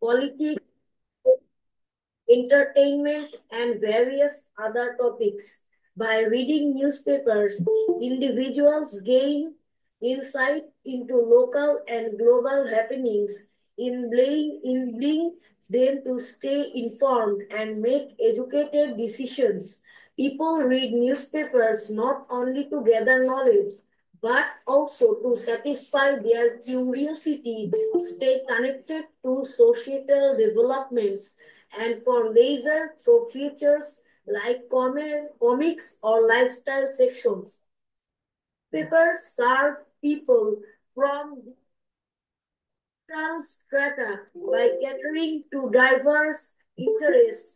politics, entertainment, and various other topics. By reading newspapers, individuals gain insight into local and global happenings, enabling them to stay informed and make educated decisions. People read newspapers not only to gather knowledge, but also to satisfy their curiosity, stay connected to societal developments, and for leisure through features like comics or lifestyle sections. Papers serve people from different strata by catering to diverse interests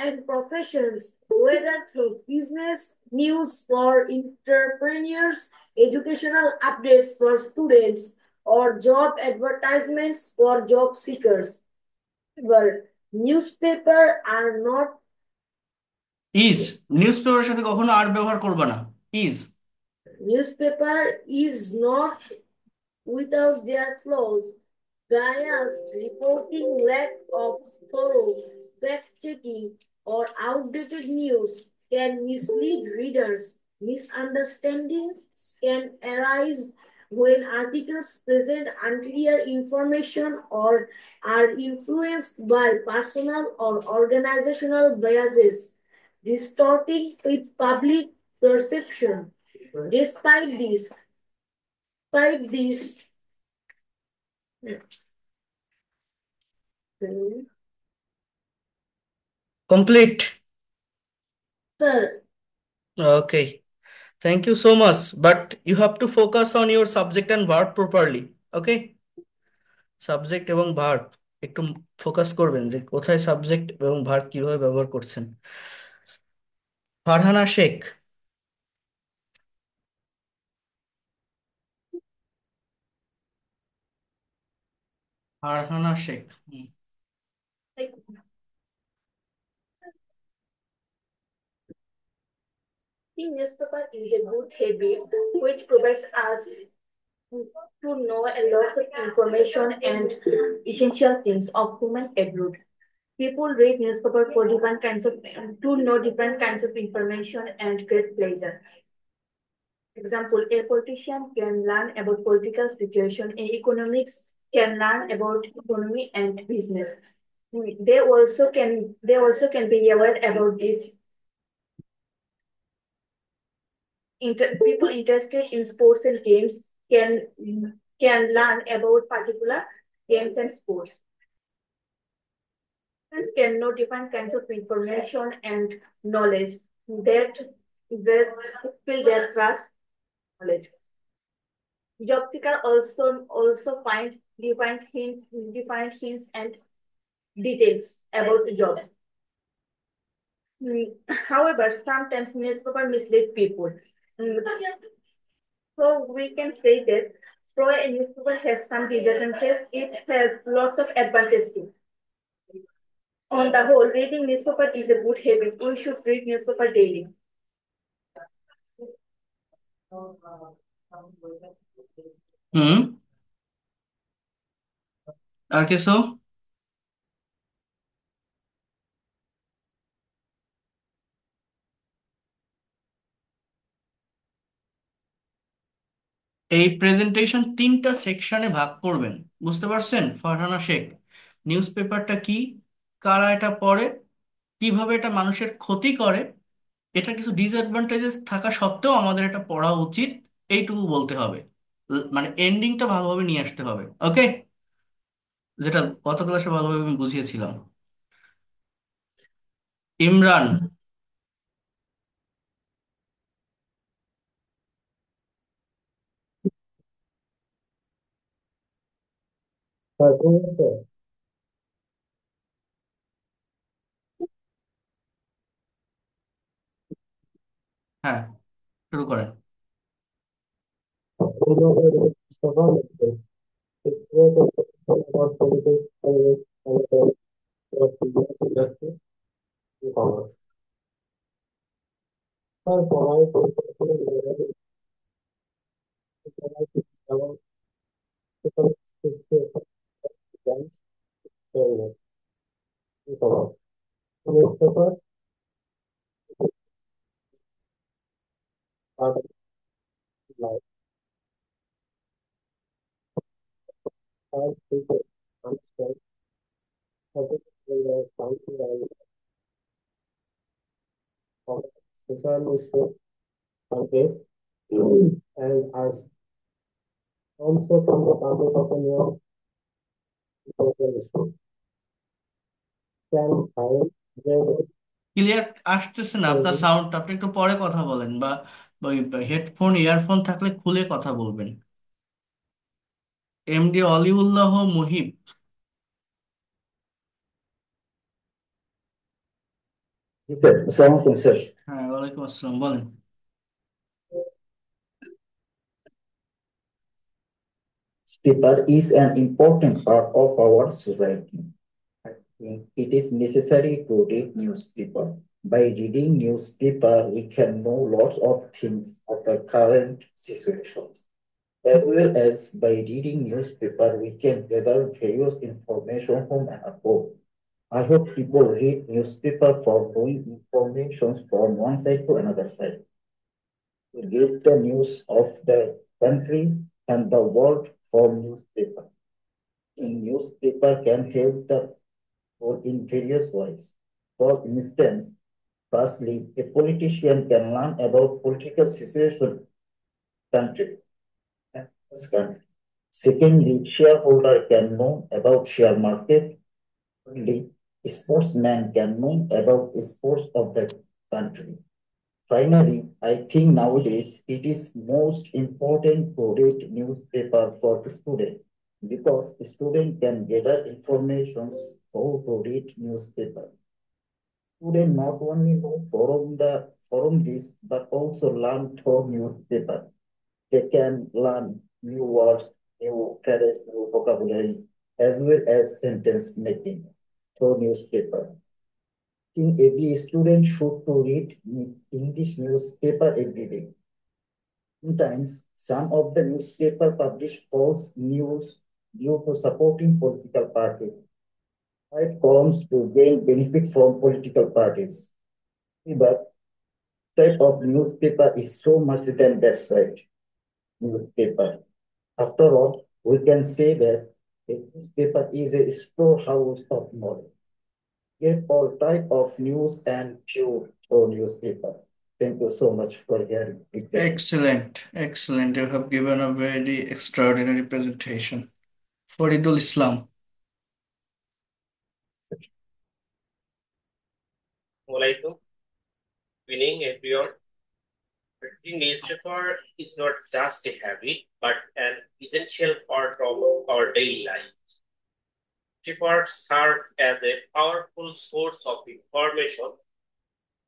and professions, whether through business, news for entrepreneurs, educational updates for students, or job advertisements for job seekers. However, newspapers are not is নিউজপেপারের সাথে কখনো আর ব্যবহার করবা না। Is Newspaper is not without their flaws. Biased reporting, lack of thorough fact-checking, or outdated news can mislead readers. Misunderstandings can arise when articles present unclear information or are influenced by personal or organizational biases, distorting public perception. Despite this, despite this, complete. sir, okay, thank you so much, but you have to focus on your subject and verb properly. Okay, subject এবং verb একটু focus করবেন যে কোথায় subject এবং verb কিভাবে ব্যবহার করছেন। Farhana Sheikh. Farhana Sheikh. reading newspaper is a good habit which provides us to know a lot of information and essential things of human abroad. People read newspaper for different kinds of to know different kinds of information and get pleasure. Example, a politician can learn about political situation. A economics can learn about economy and business. They also can be aware about this. People interested in sports and games can learn about particular games and sports. Students can know different kinds of information and knowledge that fill their trust knowledge. Job seeker also find defined hints and details about the job. However, sometimes newspaper mislead people. So we can say that though a newspaper has some disadvantages, it has lots of advantages too. On the whole, reading newspaper is a good habit. We should read newspaper daily. হুম, আর কিছু? এই presentation 3টা সেকশনে ভাগ করবেন, বুঝতে পারছেন Farhana Sheikh? News পেপারটা কি, কারা এটা পড়ে, কিভাবে এটা মানুষের ক্ষতি করে, এটা কিছু ডিসঅ্যাডভান্টেজেস থাকা সত্ত্বেও আমাদের এটা পড়া উচিত, এইটুকু বলতে হবে। মানে এন্ডিংটা ভালোভাবে নিয়ে আসতে হবে। ওকে, যেটা গত ক্লাসে ভালোভাবে আমি বুঝিয়েছিলাম। ইমরান। হ্যাঁ, শুরু করেন। Newspaper are like five people understand public council of social issue countries and as also from the public opinion social issue can find their clear আসতেছে না আপনার সাউন্ড, আপনি একটু পরে কথা বলেন, বা ওই হেডফোন ইয়ারফোন থাকলে খুলে কথা বলবেন। MD Waliullah Muhib. sir. Assalamualaikum, sir. হ্যাঁ, ওয়ালাইকুম আসসালাম, বলেন। Newspaper is an important part of our society. I think it is necessary to read newspaper. By reading newspaper, we can know lots of things of the current situations. As well as by reading newspaper, we can gather various information from and abroad. I hope people read newspaper for knowing information from one side to another side. To get the news of the country and the world from newspaper. In newspaper can help the or in various ways. For instance, firstly, a politician can learn about political situation country and his country. Secondly, shareholder can know about share market. Thirdly, sportsman can know about sports of the country. Finally, I think nowadays it is most important to read newspaper for the student because the student can gather information how to read newspaper. Student not only know forum this but also learn through newspaper. They can learn new words, new phrases, new vocabulary, as well as sentence making through newspaper. Think every student should to read English newspaper every day. Sometimes some of the newspaper publish false news due to supporting political parties. Write columns to gain benefit from political parties. But type of newspaper is so much than that side newspaper. After all, we can say that a newspaper is a storehouse of knowledge. Get all type of news and view through newspaper. Thank you so much for hearing me. Excellent, excellent. You have given a very extraordinary presentation. Faridul Islam. Assalamualaikum. Evening, everyone. Reading newspaper is not just a habit, but an essential part of our daily lives. Newspapers serve as a powerful source of information,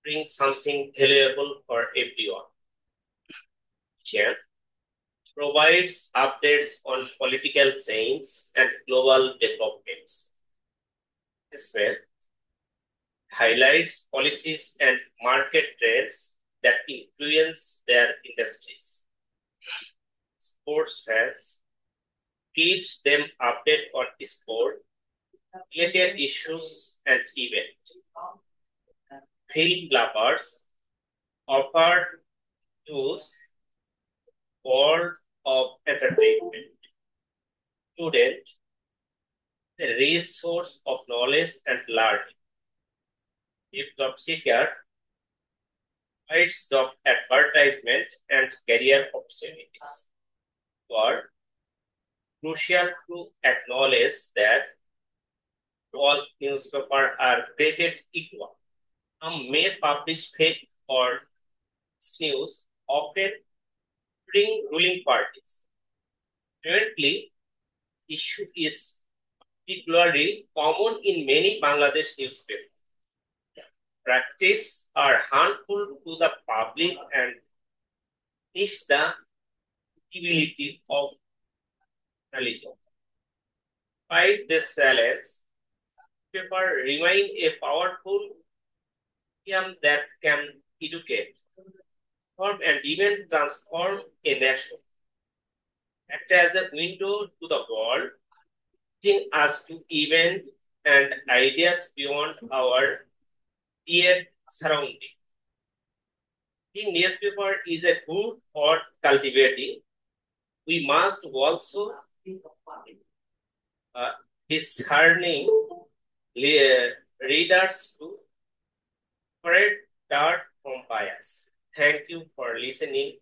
bring something valuable for everyone. Chan provides updates on political change and global developments. Ismail highlights policies and market trends that influence their industries. Sports fans keeps them updated on sport related issues and events. Film lovers offer news world of entertainment. Student, a resource of knowledge and learning. If job seeker, provides job advertisement and career opportunities. But crucial to acknowledge that all newspapers are created equal. Some may publish fake or news, often bring ruling parties. Currently, issue is particularly common in many Bangladesh newspapers. Practice are harmful to the public and is the credibility of religion. Despite this challenge, paper remain a powerful medium that can educate, inform, and even transform a nation. Act as a window to the world, teaching us to even and ideas beyond our immediate surrounding. The newspaper is a good or cultivating. We must also discerning readers to separate dirt from bias. Thank you for listening.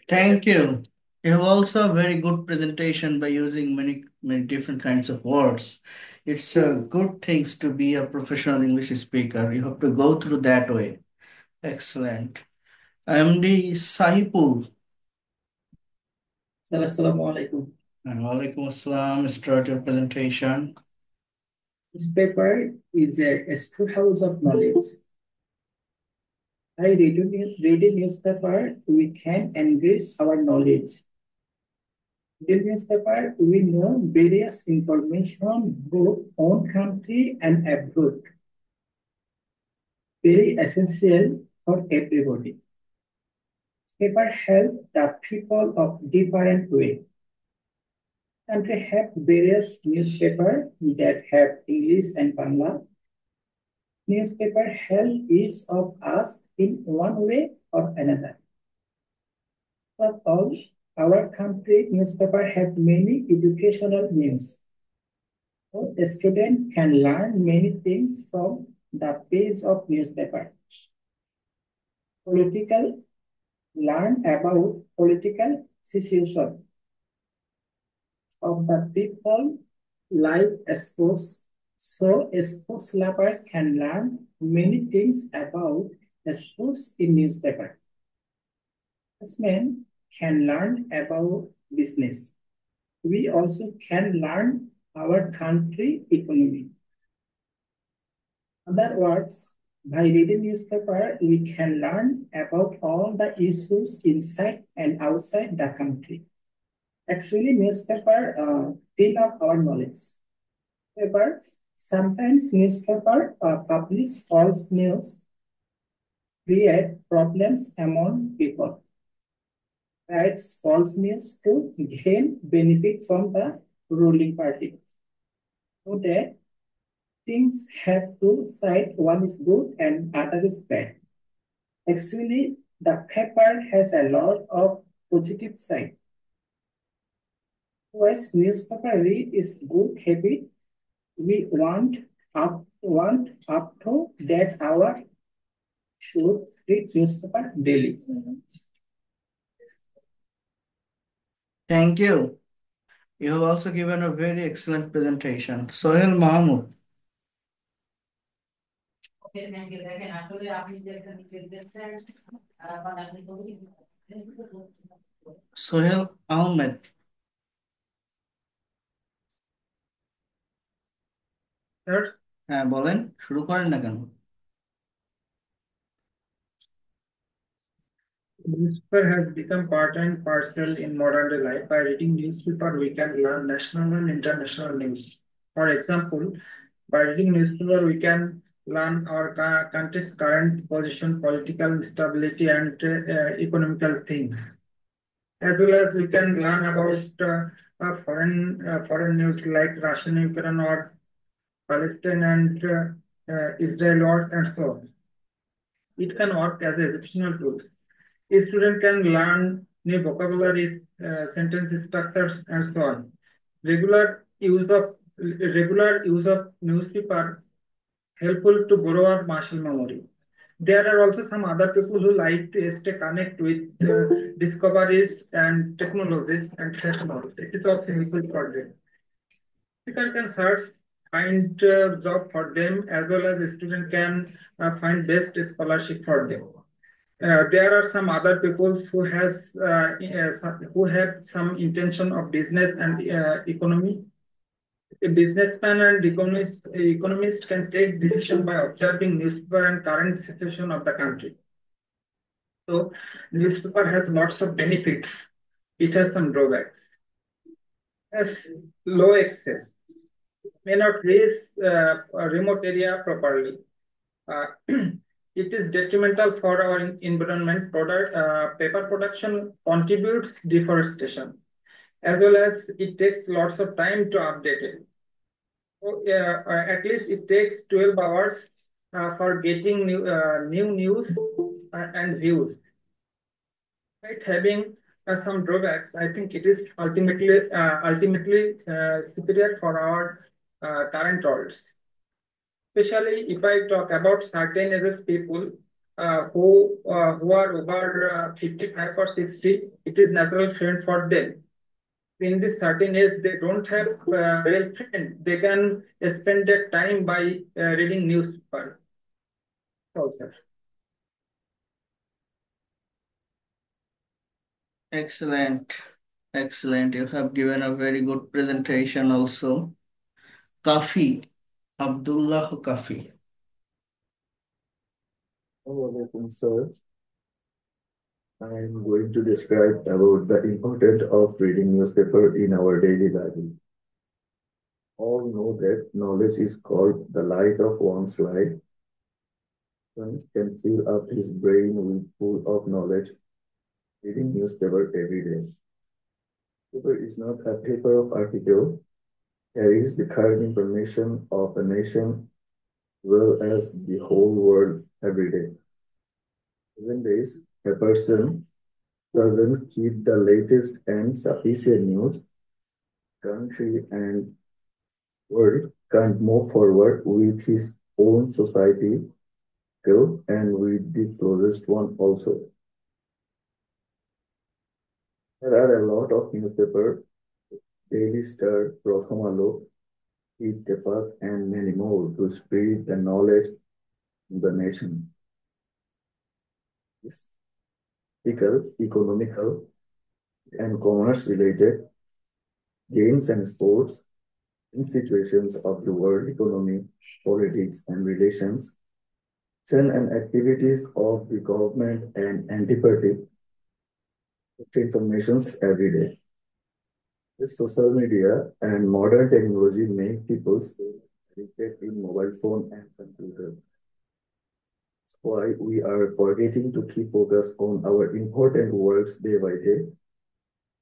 Thank you. You have also a very good presentation by using many different kinds of words. It's a good things to be a professional English speaker. You have to go through that way. Excellent. MD Sahipul. Sir, Assalamu alaikum. Walaikum assalam. Start your presentation. This paper is a storehouse of knowledge. By reading newspaper, we can enrich our knowledge. In newspaper, we know various information both on country and abroad. Very essential for everybody. Paper help the people of different ways. Country have various newspaper that have English and Bangla. Newspaper help each of us in one way or another. But all our country newspaper have many educational news. So a student can learn many things from the page of newspaper. Learn about political situation of the people like sports. So a sports lover can learn many things about sports in newspaper. Businessmen can learn about business. We also can learn our country economy. In other words, by reading newspaper, we can learn about all the issues inside and outside the country. Actually, newspaper fill up our knowledge. However, sometimes newspaper publish false news, create problems among people. Writes false news to gain benefit from the ruling party. So that things have two sides, one is good and other is bad. Actually, the paper has a lot of positive side. As newspaper read is good habit, we want up to that hour should read newspaper daily. Thank you. You have also given a very excellent presentation. Sohail Mahmood. Sohail Ahmed. Sir, হ্যাঁ বলেন, শুরু করেন না কেন? Newspaper has become part and parcel in modern day life. By reading newspaper, we can learn national and international news. For example, by reading newspaper, we can learn our country's current position, political instability, and economical things. As well as we can learn about foreign news like Russian, Ukraine, or Palestine and Israel wars and so on. It can work as a educational tool. A student can learn new vocabulary, sentence structures, and so on. Regular use of newspaper helpful to grow our muscle memory. There are also some other people who like to stay connect with discoveries and technologies and technology. It is also helpful for them. People can search, find job for them, as well as the student can find best scholarship for them. There are some other people who have some intention of business and economy. A businessman and economist can take decision by observing newspaper and current situation of the country. So newspaper has lots of benefits. It has some drawbacks. As low access, may not reach a remote area properly. It is detrimental for our environment. Paper production contributes deforestation, as well as it takes lots of time to update it. At least it takes 12 hours for getting new news and views. Right, having some drawbacks, I think it is ultimately superior for our current roles. Especially if I talk about certain ages people who are over 55 or 60, it is natural friend for them. In this certain age, they don't have real friend. They can spend their time by reading newspaper. Also. Excellent. Excellent. You have given a very good presentation also. Kafi, Abdullah Kafi. Assalamualaikum, sir. I am going to describe about the importance of reading newspaper in our daily life. All know that knowledge is called the light of one's life. One can fill up his brain with full of knowledge, reading newspaper every day. Paper is not a paper of article, carries the current information of a nation well as the whole world every day. Even days, a person doesn't keep the latest and sufficient news, country and world can't move forward with his own society and with the closest one also. There are a lot of newspapers, Daily Star, Pratham Alo, Ittefaq, and many more to spread the knowledge in the nation. Political, economical, and commerce related games and sports in situations of the world economy, politics, and relations, and activities of the government and anti-party informations every day. This social media and modern technology make people stay addicted in mobile phone and computer. That's why we are forgetting to keep focus on our important works day by day.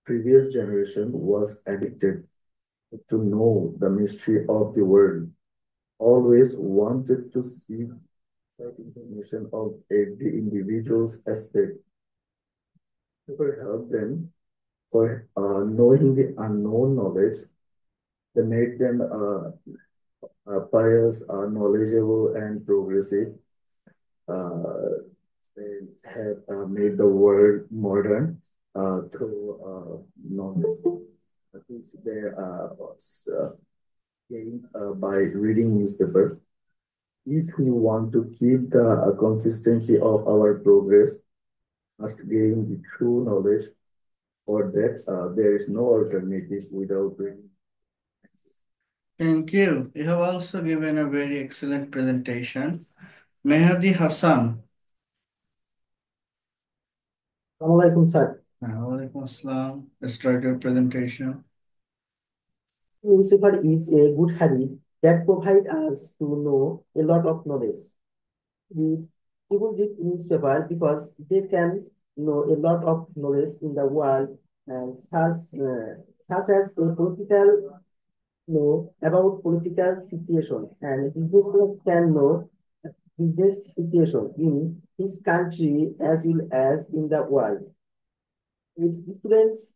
Previous generation was addicted to know the mystery of the world, always wanted to see that information of every individual's aspect. Paper help them for knowing the unknown knowledge. They made them pious, knowledgeable, and progressive. They have made the world modern through knowledge. Which they gained by reading newspaper. If we want to keep the consistency of our progress, must gain the true knowledge. For that, there is no alternative without reading. Thank you. You have also given a very excellent presentation. Mehdi Hassan. Assalamualaikum, sir. Walaikum Assalam. Start your presentation. Newspaper is a good habit that provides us to know a lot of knowledge. The people read newspaper because they can know a lot of knowledge in the world, and such as a political know about political situation, and businessmen can know business situation in his country as well as in the world. Its students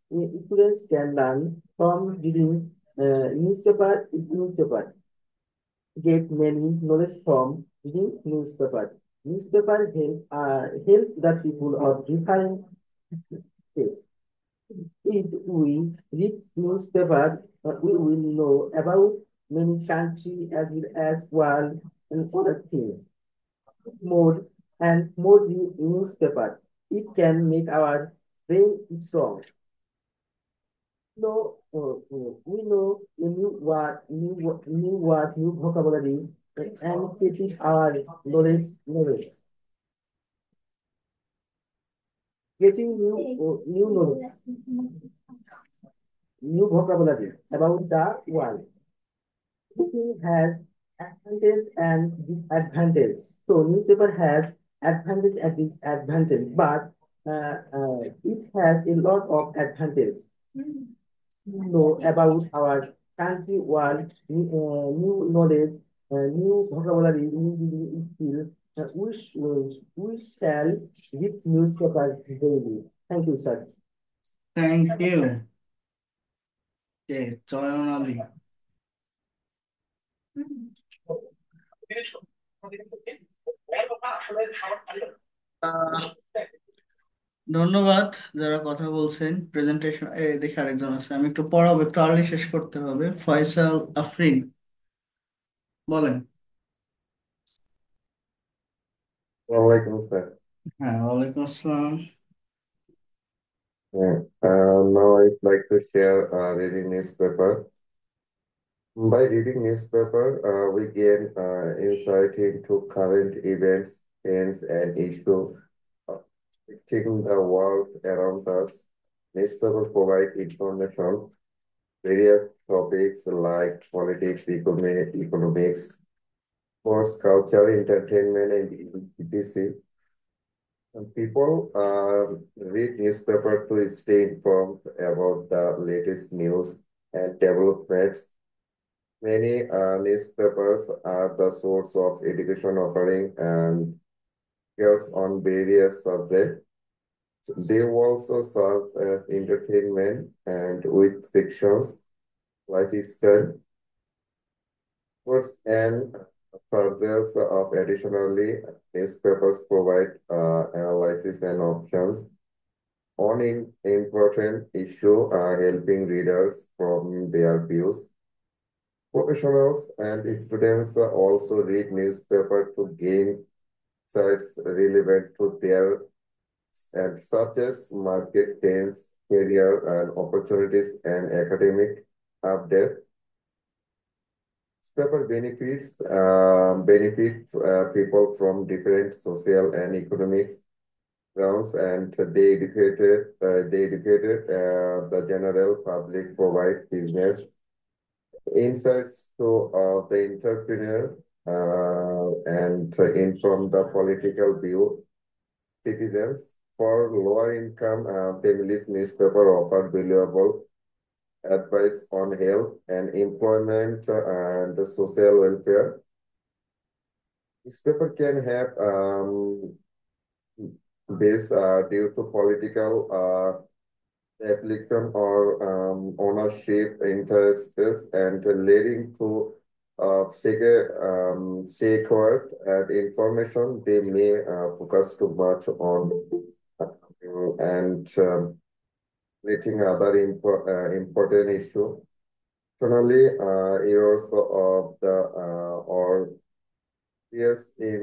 can learn from reading newspaper, get many knowledge from reading newspaper. Newspaper help the people of different states. If we read newspaper, we will know about many countries as well as world and other things. More and more newspaper, it can make our brain strong. We know a new word, new vocabulary, and it is our knowledge. Getting new knowledge, new vocabulary about the world. It has advantage and disadvantage. So newspaper has advantage and disadvantage, but it has a lot of advantage. Know about our country, world, new knowledge, new vocabulary, new reading skill. We shall read newspaper daily. Thank you, sir. Thank you. Chayan Ali. ধন্যবাদ যারা কথা বলছেন। Presentation দেখে আরেকজন আছে, আমি একটু পড়াবো, একটু আর্লি শেষ করতে হবে। ফয়সাল আফরিন বলেন। Walaikum Assalam. হ্যাঁ, ওয়ালাইকুম আসসালাম। Now I'd like to share reading newspaper. By reading newspaper, we gain insight into current events, trends, and issues affecting the world around us. Newspaper provide information various topics like politics, economics, sports, culture, entertainment, and etc. And people read newspaper to stay informed about the latest news and developments. Many newspapers are the source of education offering and skills on various subjects. They also serve as entertainment and with sections lifestyle, sports, and furthers of additionally, newspapers provide analysis and options on important issue, helping readers from their views. Professionals and students also read newspaper to gain insights relevant to their and such as market trends, career and opportunities, and academic update. Newspaper benefits people from different social and economic grounds, and the general public, provide business insights to the entrepreneur and inform the political view citizens. For lower income families, newspaper offer valuable advice on health and employment and social welfare. Newspaper can have base due to political affiliation or ownership interests and leading to shake and information they may focus too much on and letting other important issue. Finally, errors of the or yes in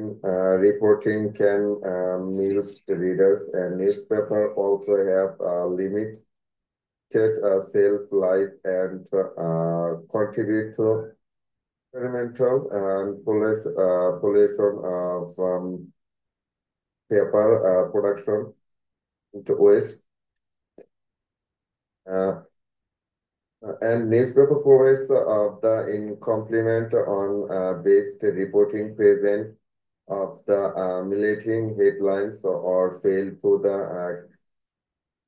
reporting can mislead readers, and newspaper also have limited shelf life and contribute to environmental and pollution from paper production into waste. And newspaper provides the in complement on based reporting present of the misleading headlines or fail to the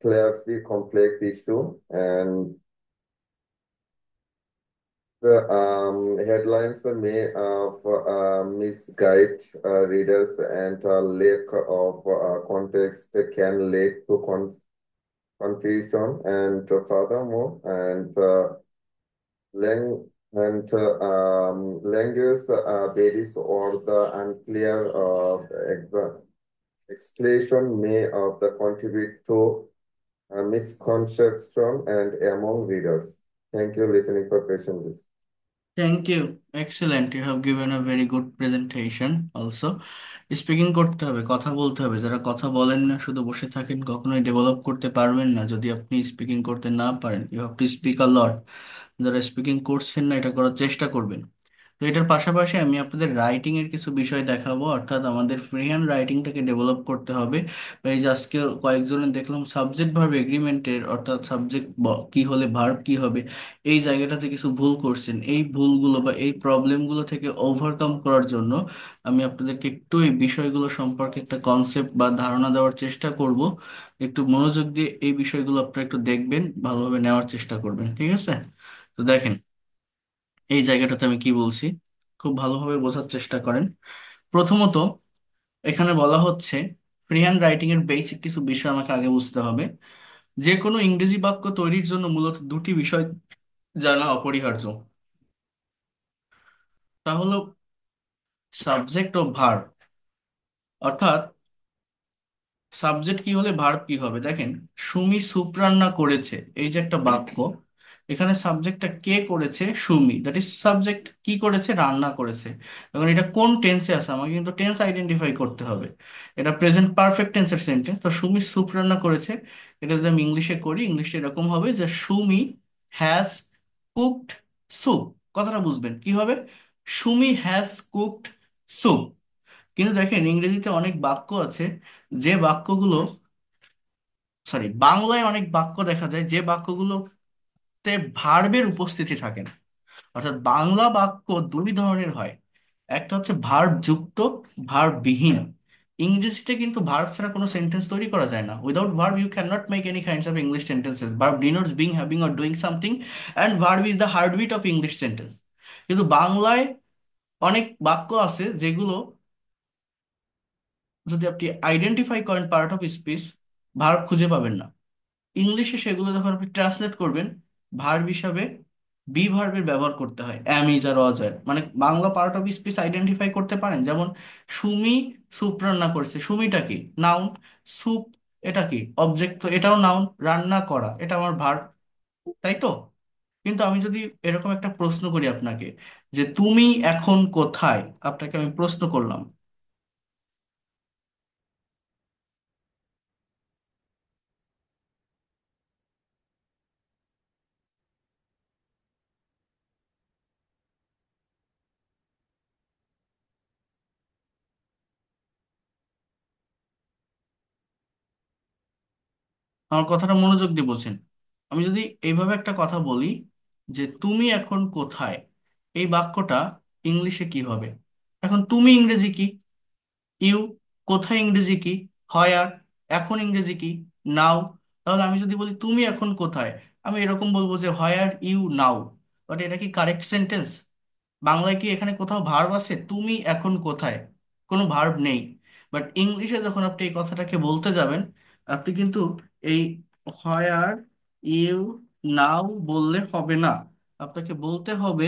clarify complex issue, and the headlines may misguide readers, and lack of context can lead to confusion, and furthermore, and language barriers or the unclear explanation may of the contribute to misconception and among readers. Thank you listening for patiently. Thank you, excellent, you have given a very good presentation also. Speaking করতে হবে, কথা বলতে হবে। যারা কথা বলেন না, শুধু বসে থাকেন, কখনোই ডেভেলপ করতে পারবেন না যদি আপনি স্পিকিং করতে না পারেন। You have to speak a lot. যারা স্পিকিং করছেন না, এটা করার চেষ্টা করবেন। তো এটার পাশাপাশি আমি আপনাদের রাইটিং এর কিছু বিষয় দেখাবো, অর্থাৎ আমাদের ফ্রি হ্যান্ড রাইটিংটাকে ডেভেলপ করতে হবে। এই যে আজকে কয়েকজনের দেখলাম সাবজেক্ট ভার্ব এগ্রিমেন্টের, অর্থাৎ সাবজেক্ট কি হলে ভার্ব কি হবে, এই জায়গাটাতে কিছু ভুল করছেন। এই ভুলগুলো বা এই প্রবলেমগুলো থেকে ওভারকাম করার জন্য আমি আপনাদেরকে একটু এই বিষয়গুলো সম্পর্কে একটা কনসেপ্ট বা ধারণা দেওয়ার চেষ্টা করব। একটু মনোযোগ দিয়ে এই বিষয়গুলো আপনারা একটু দেখবেন, ভালোভাবে নেওয়ার চেষ্টা করবেন, ঠিক আছে? তো দেখেন, এই জায়গাটাতে আমি কি বলছি খুব ভালোভাবে বোঝার চেষ্টা করেন। প্রথমত এখানে বলা হচ্ছে ফ্রি হ্যান্ড রাইটিং এর বেসিক কিছু বিষয় আমাকে আগে বুঝতে হবে। যে কোনো ইংরেজি বাক্য তৈরির জন্য মূলত দুটি বিষয় জানা অপরিহার্য। তা হলো সাবজেক্ট ও ভার্ব। অর্থাৎ সাবজেক্ট কি হলে ভার্ব কি হবে, দেখেন সুমি স্যুপ রান্না করেছে, এই যে একটা বাক্য, এখানে সাবজেক্টটা কে করেছে, সুমি, দ্যাট ইজ সাবজেক্ট, কি করেছে, রান্না করেছে। এখন এটা কোন টেন্সে আছে আমাকে কিন্তু টেন্স আইডেন্টিফাই করতে হবে। এটা প্রেজেন্ট পারফেক্ট টেন্সের সেন্টেন্স, তো সুমি স্যুপ রান্না করেছে। এটা যদি আমি ইংলিশে করি, ইংলিশে এরকম হবে যে সুমি হ্যাজ কুকড স্যুপ। কথাটা বুঝবেন কি হবে, সুমি হ্যাজ কুকড স্যুপ। কিন্তু দেখেন ইংরেজিতে অনেক বাক্য আছে যে বাক্যগুলো, সরি বাংলায় অনেক বাক্য দেখা যায় যে বাক্যগুলোতে ভার্বের উপস্থিতি থাকে না। অর্থাৎ বাংলা বাক্য দুই ধরনের হয়, একটা হচ্ছে ভার্ব যুক্ত, ভার্ব বিহীন। ইংরেজিতে কিন্তু ভার্ব ছাড়া কোনো সেন্টেন্স তৈরি করা যায় না। Without verb you can not make any kinds of English sentences. Verb denotes being, having or doing something, and verb is the heartbeat of English sentence. কিন্তু বাংলায় অনেক বাক্য আছে যেগুলো যদি আপনি আইডেন্টিফাই করেন পার্ট অফ স্পিচ, ভার্ব খুঁজে পাবেন না। ইংলিশে সেগুলো যখন আপনি ট্রান্সলেট করবেন, ভার্ব হিসাবে বি ভার্বের ব্যবহার করতে হয়, অ্যাম, ইজ আর ওয়াজ আর। মানে Bangla part of speech identify করতে পারেন, যেমন সুমি স্যুপ রান্না করেছে, সুমিটা কি, নাউন। স্যুপ এটা কি, অবজেক্ট, তো এটাও নাউন। রান্না করা এটা আমার ভার্ব, তাই তো? কিন্তু আমি যদি এরকম একটা প্রশ্ন করি আপনাকে যে তুমি এখন কোথায়, আপনাকে আমি প্রশ্ন করলাম, আমার কথাটা মনোযোগ দিয়ে বলছেন। আমি যদি এইভাবে একটা কথা বলি যে তুমি এখন কোথায়, এই বাক্যটা ইংলিশে কি হবে? এখন তুমি ইংরেজি কি, ইউ। কোথায় ইংরেজি কি, হোয়ার। এখন ইংরেজি কি, নাও। তাহলে আমি যদি বলি তুমি এখন কোথায়, আমি এরকম বলবো যে হোয়ার ইউ নাও। বাট এটা কি কারেক্ট সেন্টেন্স? বাংলায় কি এখানে কোথাও ভার্ব আছে, তুমি এখন কোথায়? কোনো ভার্ব নেই। বাট ইংলিশে যখন আপনি এই কথাটাকে বলতে যাবেন, আপনি কিন্তু এই হোয়ার ইউ নাও বললে হবে না। আপনাকে বলতে হবে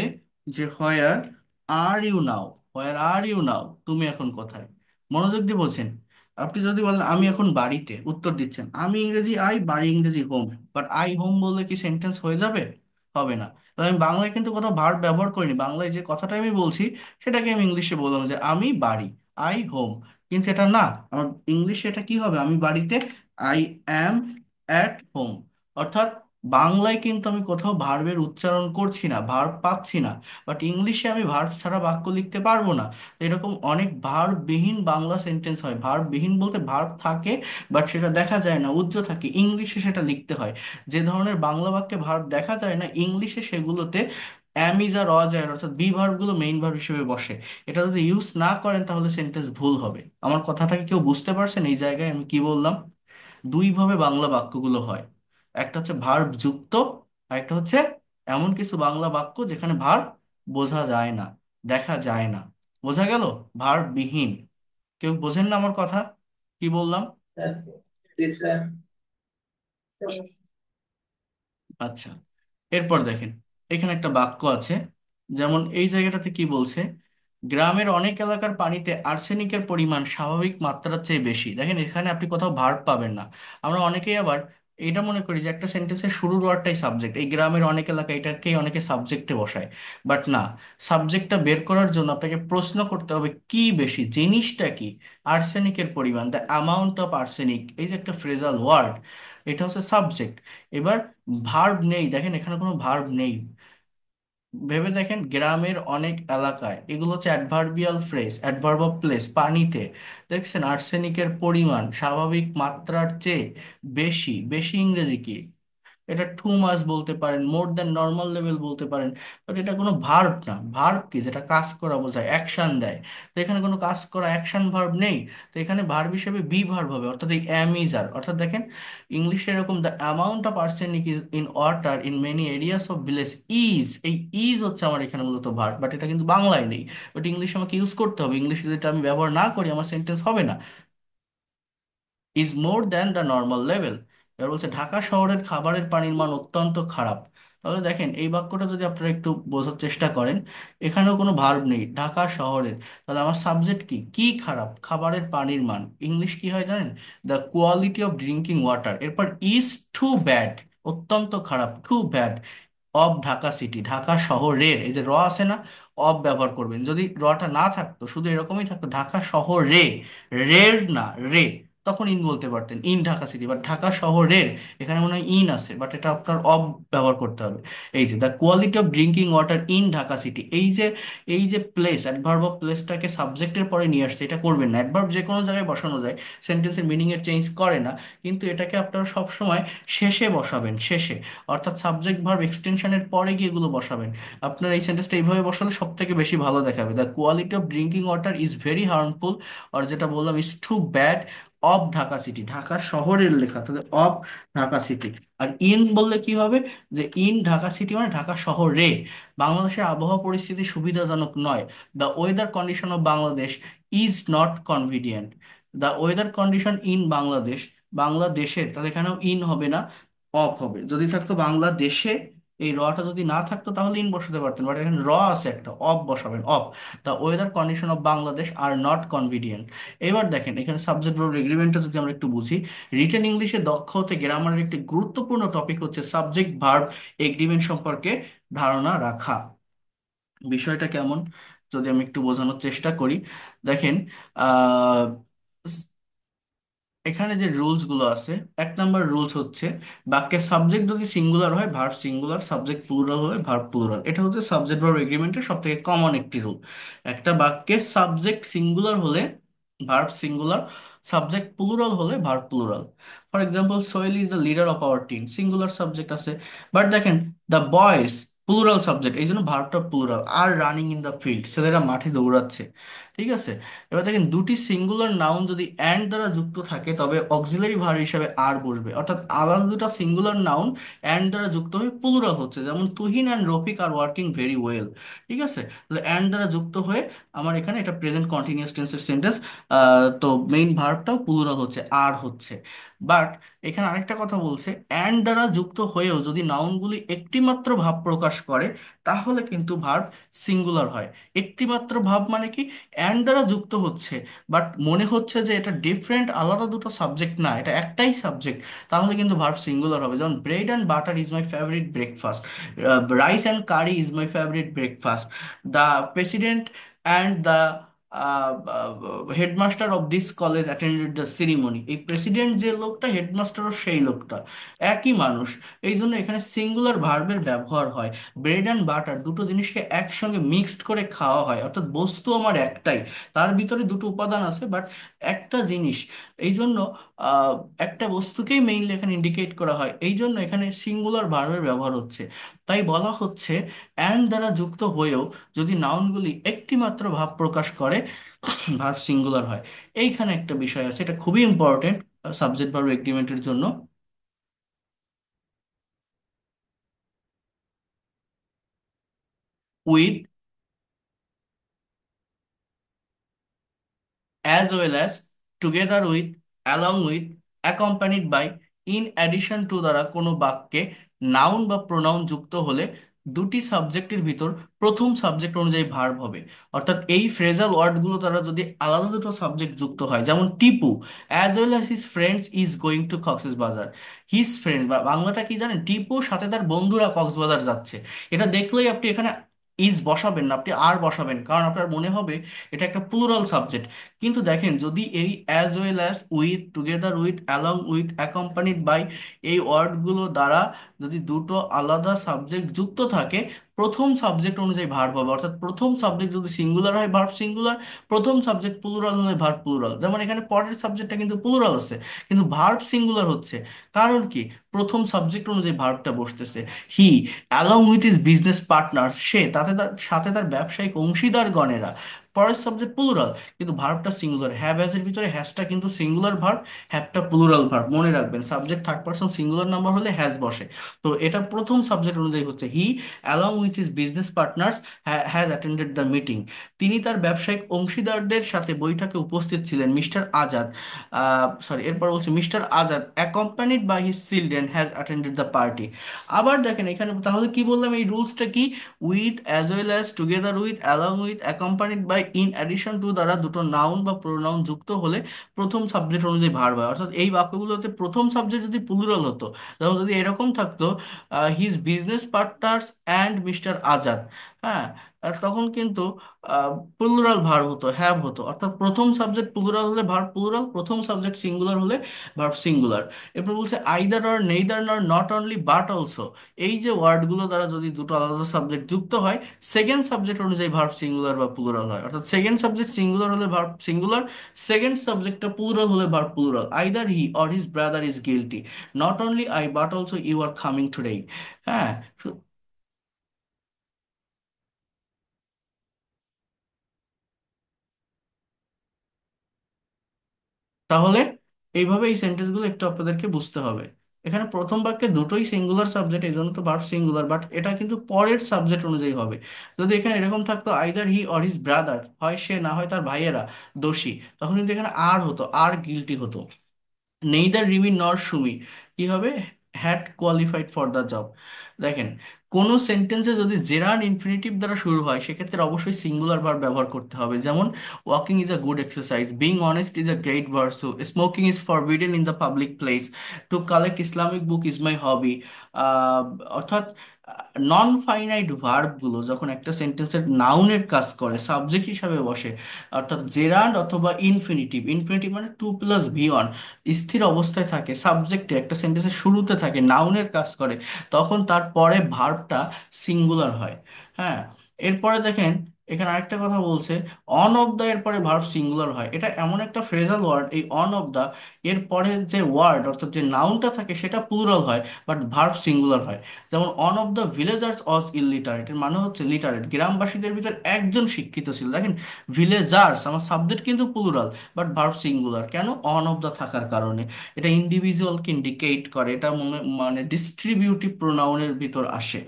যে হোয়ার are you now, where are you নাও, তুমি এখন কোথায়। মনোযোগ দিয়ে বলছেন। আপনি যদি বলেন আমি এখন বাড়িতে, উত্তর দিচ্ছেন আমি ইংরেজি আই, বাড়ি ইংরেজি হোম, বাট আই হোম বললে কি সেন্টেন্স হয়ে যাবে? হবে না। তো আমি বাংলায় কিন্তু কোথাও ভার্ব ব্যবহার করিনি, বাংলায় যে কথাটা আমি বলছি সেটাকে আমি ইংলিশে বললাম যে আমি বাড়ি, আই হোম। কিন্তু এটা না, আমার ইংলিশে এটা কি হবে, আমি বাড়িতে, আই অ্যাম অ্যাট হোম। অর্থাৎ বাংলায় কিন্তু আমি কোথাও ভার্বের উচ্চারণ করছি না, ভার্ব পাচ্ছি না। বাট ইংলিশে আমি ভার্ব ছাড়া বাক্য লিখতে পারবো না। তো এরকম অনেক ভার্ব বিহীন বাংলা সেন্টেন্স হয়। ভার্ব বিহীন বলতে ভার্ব থাকে বাট সেটা দেখা যায় না, উজ্জ্ব থাকে, ইংলিশে সেটা লিখতে হয়। যে ধরনের বাংলা বাক্যে ভার্ব দেখা যায় না, ইংলিশে সেগুলোতে অ্যাম, ইজ আর ওয়াজ আর, অর্থাৎ বি ভার্ব গুলো মেইন ভার্ব হিসেবে বসে। এটা যদি ইউজ না করেন তাহলে সেন্টেন্স ভুল হবে। আমার কথাটাকে কেউ বুঝতে পারছেন এই জায়গায় আমি কি বললাম? দুই ভাবে বাংলা বাক্যগুলো হয়, একটা হচ্ছে ভার্ব যুক্ত, আর একটা হচ্ছে এমন কিছু বাংলা বাক্য যেখানে ভার্ব বোঝা যায় না, দেখা যায় না। বোঝা গেল? ভার্ব বিহীন। কেউ বোঝেন না আমার কথা কি বললাম? আচ্ছা, এরপর দেখেন এখানে একটা বাক্য আছে, যেমন এই জায়গাটাতে কি বলছে, গ্রামের অনেক এলাকার পানিতে আর্সেনিকের পরিমাণ স্বাভাবিক মাত্রার চেয়ে বেশি। দেখেন এখানে আপনি কোথাও ভার্ব পাবেন না। আমরা অনেকেই আবার এটা মনে করি যে একটা সেন্টেন্সের শুরুর ওয়ার্ডটাই সাবজেক্ট, এই গ্রামের অনেক এলাকা এটাকেই অনেকে সাবজেক্টে বসায়। বাট না, সাবজেক্টটা বের করার জন্য আপনাকে প্রশ্ন করতে হবে কি বেশি, জিনিসটা কি। আর্সেনিকের পরিমাণ, দ্য অ্যামাউন্ট অফ আর্সেনিক, এই যে একটা ফ্রেজাল ওয়ার্ড, এটা হচ্ছে সাবজেক্ট। এবার ভার্ব নেই, দেখেন এখানে কোনো ভার্ব নেই। ভেবে দেখেন গ্রামের অনেক এলাকায়, এগুলো হচ্ছে adverbial phrase, adverb of place, পানিতে দেখছেন আর্সেনিকের পরিমাণ স্বাভাবিক মাত্রার চেয়ে বেশি। বেশি ইংরেজি কি? এটা টু মাচ বলতে পারেন, মোর দ্যান নর্মাল লেভেল বলতে পারেন, বাট এটা কোনো ভার্ব না। ভার্ব কি, যেটা কাজ করা বোঝায়, অ্যাকশন দেয়। তো এখানে কোনো কাজ করা অ্যাকশন ভার্ব নেই। তো এখানে ভার্ব হিসেবে বি ভার্ব হবে, অর্থাৎ এই অ্যাম ইজ আর। অর্থাৎ দেখেন ইংলিশে এরকম, the amount of arsenic is in water in many areas of village is, এই ইজ হচ্ছে আমার এখানে মূলত ভার্ব, বাট এটা কিন্তু বাংলায় নেই। বাট ইংলিশে আমাকে ইউজ করতে হবে, ইংলিশে যদি এটা আমি ব্যবহার না করি আমার সেন্টেন্স হবে না। Is more than the normal level. এবার বলছে ঢাকা শহরের খাবারের পানির মান অত্যন্ত খারাপ। তাহলে দেখেন এই বাক্যটা যদি আপনারা একটু বোঝার চেষ্টা করেন, এখানেও কোনো ভার্ব নেই, ঢাকা শহরের। তাহলে আমার সাবজেক্ট কি, কি খারাপ, খাবারের পানির মান। ইংলিশ কি হয় জানেন, the quality of drinking water. এরপর ইজ টু ব্যাড, অত্যন্ত খারাপ, too bad, of Dhaka city, Dhaka শহরের, এই যে র আছে না, অফ ব্যবহার করবেন। যদি রটা না থাকতো, শুধু এরকমই থাকতো ঢাকা শহরে, রের না রে, তখন ইন বলতে পারতেন, in Dhaka city. But Dhaka শহরের, এখানে মনে হয় ইন আছে, বাট এটা আপনার অফ ব্যবহার করতে হবে। এই যে the quality of drinking water in Dhaka city, এই যে প্লেস, অ্যাডভার্ব অফ প্লেসটাকে সাবজেক্টের পরে নিয়ে আসছে, এটা করবেন না। অ্যাডভার্ব যে কোনো জায়গায় বসানো যায়, সেন্টেন্সের মিনিং এর চেঞ্জ করে না, কিন্তু এটাকে আপনারা সবসময় শেষে বসাবেন, শেষে। অর্থাৎ সাবজেক্ট ভার্ব এক্সটেনশনের পরে গিয়ে এগুলো বসাবেন। আপনার এই সেন্টেন্সটা এইভাবে বসালে সব থেকে বেশি ভালো দেখাবে, the quality of drinking water is very harmful, আর যেটা বললাম is too bad of Dhaka city, Dhaka শহরের লেখা, তাহলে অফ ঢাকা সিটি। আর ইন বললে কি হবে, যে ইন ঢাকা সিটি মানে ঢাকা শহরে। বাংলাদেশের আবহাওয়া পরিস্থিতি সুবিধাজনক নয়, the weather condition of Bangladesh is not convenient. The weather condition in Bangladesh, বাংলাদেশের, তাহলে এখানেও ইন হবে না, অফ হবে। যদি থাকতো বাংলাদেশে, এই রটা যদি না থাকতো তাহলে ইন বসাতে পারতেন, বাট এখানে র আছে একটা, অফ বসাবেন, of. The weather condition of Bangladesh are not convenient. এবার দেখেন এখানে সাবজেক্ট ভার্ব এগ্রিমেন্টটা যদি আমরা একটু বুঝি, রিটেন ইংলিশে দক্ষ হতে গ্রামারের একটি গুরুত্বপূর্ণ টপিক হচ্ছে সাবজেক্ট ভার্ব এগ্রিমেন্ট সম্পর্কে ধারণা রাখা। বিষয়টা কেমন যদি আমি একটু বোঝানোর চেষ্টা করি, দেখেন আহ এখানে যে রুলস গুলো আছে, এক নাম্বার রুলস হচ্ছে বাক্যের সাবজেক্ট যদি সিঙ্গুলার হয় ভার্ব সিঙ্গুলার, সাবজেক্ট প্লুরাল হলে ভার্ব প্লুরাল। এটা হচ্ছে সাবজেক্ট ভার্ব এগ্রিমেন্টের সব থেকে কমন একটি রুল। একটা বাক্যের সাবজেক্ট সিঙ্গুলার হলে ভার্ব সিঙ্গুলার, সাবজেক্ট প্লুরাল হলে verb plural. For example Sohel is the leader of our team, singular subject আছে। বাট দেখেন দ্য বয়েজ, প্লুরাল সাবজেক্ট, এই জন্য ভার্বটা plural. Are running in the field, ছেলেরা মাঠে দৌড়াচ্ছে। ঠিক আছে, এবার দেখেন দুটি সিঙ্গুলার নাউন যদি অ্যান্ড দ্বারা যুক্ত থাকে তবে অক্সিলারি ভার্ব হিসাবে আর বসবে, অর্থাৎ আলাদা দুটা সিঙ্গুলার নাউন অ্যান্ড দ্বারা যুক্ত হয়ে প্লুরাল হচ্ছে, যেমন Tuhin and Rafiq are working very well. ঠিক আছে, তাহলে অ্যান্ড দ্বারা যুক্ত হয়ে আমার এখানে এটা প্রেজেন্ট কন্টিনিউয়াস টেন্সের সেন্টেন্স। তো মেইন ভার্বটাও প্লুরাল হচ্ছে, আর হচ্ছে। বাট এখানে আরেকটা কথা বলছে, অ্যান্ড দ্বারা যুক্ত হয়েও যদি নাউনগুলি একটি মাত্র ভাব প্রকাশ করে তাহলে কিন্তু ভার্ব সিঙ্গুলার হয়। একটি মাত্র ভাব মানে কি, অ্যান্ড দ্বারা যুক্ত হচ্ছে, বাট মনে হচ্ছে যে এটা ডিফারেন্ট, আলাদা দুটো সাবজেক্ট না, এটা একটাই সাবজেক্ট, তাহলে কিন্তু ভার্ব সিঙ্গুলার হবে। যেমন bread and butter is my favourite breakfast, rice and curry is my favourite breakfast, the president and the headmaster of this college attended the ceremony. এই প্রেসিডেন্ট যে লোকটা, হেডমাস্টারও সেই লোকটা, একই মানুষ। এই জন্য এখানে সিঙ্গুলার ভার্বের ব্যবহার হয়। ব্রেড অ্যান্ড বাটার দুটো জিনিসকে একসঙ্গে মিক্সড করে খাওয়া হয়, অর্থাৎ বস্তু আমার একটাই, তার ভিতরে দুটো উপাদান আছে বাট একটা জিনিস। এই জন্য আহ, একটা বস্তুকেই মেইনলি এখানে ইন্ডিকেট করা হয়, এই জন্য এখানে সিঙ্গুলার ভার্বের ব্যবহার হচ্ছে। তাই বলা হচ্ছে অ্যান্ড দ্বারা যুক্ত হয়েও যদি নাউনগুলি একটি মাত্র ভাব প্রকাশ করে ভার্ব সিঙ্গুলার হয়। এইখানে একটা বিষয় আছে, এটা খুবই ইম্পর্টেন্ট সাবজেক্ট ভার্ব এগ্রিমেন্টের জন্য। With, as well as, together with, along with, accompanied by, in addition to দ্বারা কোনো বাক্যে নাউন বা প্রোনাউন যুক্ত হলে দুটি সাবজেক্টের ভিতর প্রথম সাবজেক্ট অনুযায়ী ভার্ব হবে। অর্থাৎ এই ফ্রেজাল ওয়ার্ডগুলো দ্বারা যদি আলাদা দুটো সাবজেক্ট যুক্ত হয়, যেমন Tipu as well as his friends is going to Cox's Bazar. His friend বা বাংলাটা কি জানেন, টিপু সাথে তার বন্ধুরা কক্সবাজার যাচ্ছে। এটা দেখলেই আপনি এখানে ইজ বসাবেন না, আপনি আর বসাবেন, কারণ আপনার মনে হবে এটা একটা প্লুরাল সাবজেক্ট। কিন্তু দেখেন যদি এই as well as, with, together with, along with, accompanied by, এই ওয়ার্ডগুলো দ্বারা যদি দুটো আলাদা সাবজেক্ট যুক্ত থাকে প্রথম সাবজেক্ট অনুযায়ী ভার্ব হবে, অর্থাৎ প্রথম সাবজেক্ট যদি সিঙ্গুলার হয় ভার্ব সিঙ্গুলার, প্রথম সাবজেক্ট প্লুরাল হলে ভার্ব প্লুরাল। যেমন এখানে পরের সাবজেক্টটা কিন্তু প্লুরাল আছে কিন্তু ভার্ব সিঙ্গুলার হচ্ছে, কারণ কি? প্রথম সাবজেক্ট অনুযায়ী ভার্বটা বসতেছে। He along with his business partner, সে তাতে তার সাথে তার ব্যবসায়িক অংশীদারগণেরা, পরের সাবজেক্ট প্লুরাল কিন্তু ভার্বটা সিঙ্গুলার। হ্যাভ হ্যাজ এর ভিতরে হ্যাজটা কিন্তু সিঙ্গুলার ভার্ব, হ্যাভটা প্লুরাল ভার্ব, মনে রাখবেন subject third person singular number হলে হ্যাজ বসে। তো এটা প্রথম সাবজেক্ট অনুযায়ী হচ্ছে he along with his business partners has attended the meeting, তিনি তার ব্যবসায়িক অংশীদারদের সাথে বৈঠকে উপস্থিত ছিলেন। মিস্টার আজাদ, সরি এরপর বলছে mister Azad accompanied by his children has attended the party. আবার দেখেন এখানে তাহলে কি বললাম, এই রুলসটা কি? With, as well as, together with, along with, accompanied by, in addition to দ্বারা দুটো নাউন বা প্রোনাউন যুক্ত হলে প্রথম সাবজেক্ট অনুযায়ী ভার্ব হয়। অর্থাৎ এই বাক্যগুলোতে প্রথম সাবজেক্ট যদি প্লুরাল হতো, যেমন যদি এরকম থাকতো his business partners and mister Azad, হ্যাঁ, তখন কিন্তু প্লুরাল ভার্ব হতো, হ্যাভ হতো। অর্থাৎ প্রথম সাবজেক্ট প্লুরাল হলে ভার্ব প্লুরাল, প্রথম সাবজেক্ট সিঙ্গুলার হলে ভার্ব সিঙ্গুলার। এরপর বলছে আইদার অর, নেইদার নর, নট অনলি বাট অলসো, এই যে ওয়ার্ডগুলো দ্বারা যদি দুটো আলাদা সাবজেক্ট যুক্ত হয় সেকেন্ড সাবজেক্ট অনুযায়ী ভার্ব সিঙ্গুলার বা প্লুরাল হয়। অর্থাৎ সেকেন্ড সাবজেক্ট সিঙ্গুলার হলে ভার্ব সিঙ্গুলার, সেকেন্ড সাবজেক্টটা প্লুরাল হলে verb plural. Either he or his brother is guilty, not only I but also you are coming today. হ্যাঁ, তাহলে এইভাবে এই সেন্টেন্সগুলো একটু আপনাদেরকে বুঝতে হবে। এখানে প্রথম বাক্যে দুটোই সিঙ্গুলার সাবজেক্ট, এই জন্য তো ভার্ব সিঙ্গুলার, বাট এটা কিন্তু পরের সাবজেক্ট অনুযায়ী হবে। যদি এখানে এরকম থাকতো either he or his brother, হয় সে না হয় তার ভাইয়েরা দোষী, তখন কিন্তু এখানে আর হতো, আর গিলটি হতো। নেইদার রিমি নর সুমি কি হবে? Had qualified for the job. দেখেন কোন সেন্টেন্সে যদি জেরান্ড ইনফিনিটিভ দ্বারা শুরু হয় সেক্ষেত্রে অবশ্যই সিঙ্গুলার ভার্ব ব্যবহার করতে হবে। যেমন walking is a good exercise, being honest is a great virtue, smoking is forbidden in the public place, to collect Islamic book is my hobby. অর্থাৎ নন ফাইনাইট ভার্ব গুলো যখন একটা সেন্টেন্সের নাউনের কাজ করে সাবজেক্ট হিসাবে বসে, অর্থাৎ জেরান্ড অথবা ইনফিনিটিভ, ইনফিনিটিভ মানে টু প্লাস ভি ওয়ান, স্থির অবস্থায় থাকে, সাবজেক্টে একটা সেন্টেন্সের শুরুতে থাকে, নাউনের কাজ করে, তখন তার পরে ভার্বটা সিঙ্গুলার হয়। হ্যাঁ, এরপরে দেখেন এখানে আরেকটা কথা বলছে, অন অফ দা এর পরে ভার্ব সিঙ্গুলার হয়। এটা এমন একটা ফ্রেজাল ওয়ার্ড, এই অন অফ দা এর পরে যে ওয়ার্ড অর্থাৎ যে নাউনটা থাকে সেটা প্লুরাল হয় বাট ভার্ব সিঙ্গুলার হয়। যেমন one of the villagers was illiterate, এর মানে হচ্ছে লিটারেট, গ্রামবাসীদের ভিতর একজন শিক্ষিত ছিল। দেখেন ভিলেজার্স আমার সাবজেক্ট কিন্তু প্লুরাল বাট ভার্ব সিঙ্গুলার, কেন? অন অফ দা থাকার কারণে। এটা ইন্ডিভিজুয়ালকে ইন্ডিকেট করে, এটা মানে ডিস্ট্রিবিউটিভ প্রোনাউনের ভিতর আসে।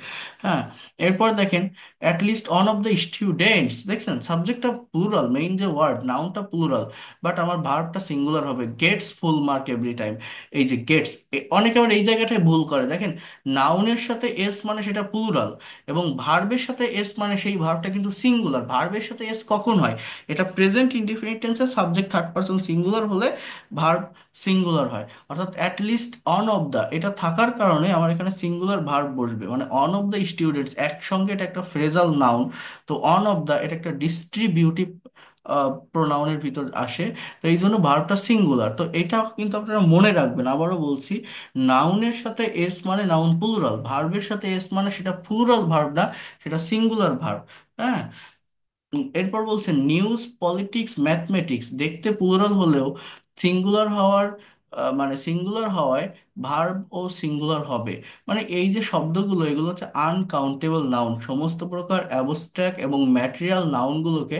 হ্যাঁ, এরপর দেখেন at least one of the students, দেখছেন সাবজেক্টটা প্লুরাল, মেইন যে ওয়ার্ড নাউনটা প্লুরাল বাট আমার ভার্বটা সিঙ্গুলার হবে, gets full mark every time. এই যে গেটস, অনেকে আবার এই জায়গাটায় ভুল করে, দেখেন নাউনের সাথে এস মানে সেটা প্লুরাল এবং ভার্বের সাথে এস মানে সেই ভার্বটা কিন্তু সিঙ্গুলার। ভার্বের সাথে এস কখন হয়? এটা প্রেজেন্ট ইনডিফিনিট টেন্সে সাবজেক্ট থার্ড পারসন সিঙ্গুলার হলে ভার্ব সিঙ্গুলার হয়। অর্থাৎ at least one of the এটা থাকার কারণে আমার এখানে সিঙ্গুলার ভার্ব বসবে, মানে অন অফ দ্য স্টুডেন্টস একসঙ্গে এটা একটা ফ্রেজাল নাউন, তো অন অফ দ্য এটা একটা ডিস্ট্রিবিউটিভ প্রোনাউনের ভিতর আসে, তো এই জন্য ভার্বটা সিঙ্গুলার। তো এটা কিন্তু আপনারা মনে রাখবেন, আবারও বলছি নাউনের সাথে এস মানে নাউন প্লুরাল, ভার্বের সাথে এস মানে সেটা প্লুরাল ভার্ব না, সেটা সিঙ্গুলার ভার্ব। হ্যাঁ, এরপর বলছে নিউজ, পলিটিক্স, ম্যাথমেটিক্স দেখতে প্লুরাল হলেও সিঙ্গুলার হওয়ার মানে সিঙ্গুলার হওয়ায় ভার্ব ও সিঙ্গুলার হবে। মানে এই যে শব্দগুলো এগুলো হচ্ছে আনকাউন্টেবল নাউন, সমস্ত প্রকার অ্যাবস্ট্রাক্ট এবং ম্যাটেরিয়াল নাউনগুলোকে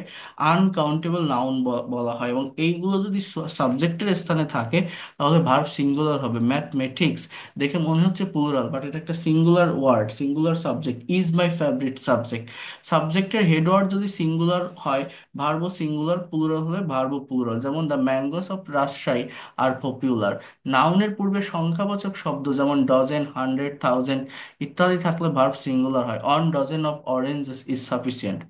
আনকাউন্টেবল নাউন বলা হয় এবং এইগুলো যদি সাবজেক্টের স্থানে থাকে তাহলে ভার্ব সিঙ্গুলার হবে। ম্যাথমেটিক্স দেখে মনে হচ্ছে প্লুরাল বাট এটা একটা singular word, singular subject, is my favourite subject. সাবজেক্টের হেডওয়ার্ড যদি সিঙ্গুলার হয় ভার্বও সিঙ্গুলার, প্লুরাল হলে ভার্বও প্লুরাল। যেমন the mangoes of Rajshahi are popular. নাউনের পূর্বে সংখ্যাবাচক শব্দ যেমন ডজেন, হান্ড্রেড, থাউজেন্ড ইত্যাদি থাকলে ভার্ব সিঙ্গুলার হয়। On dozen of oranges is sufficient.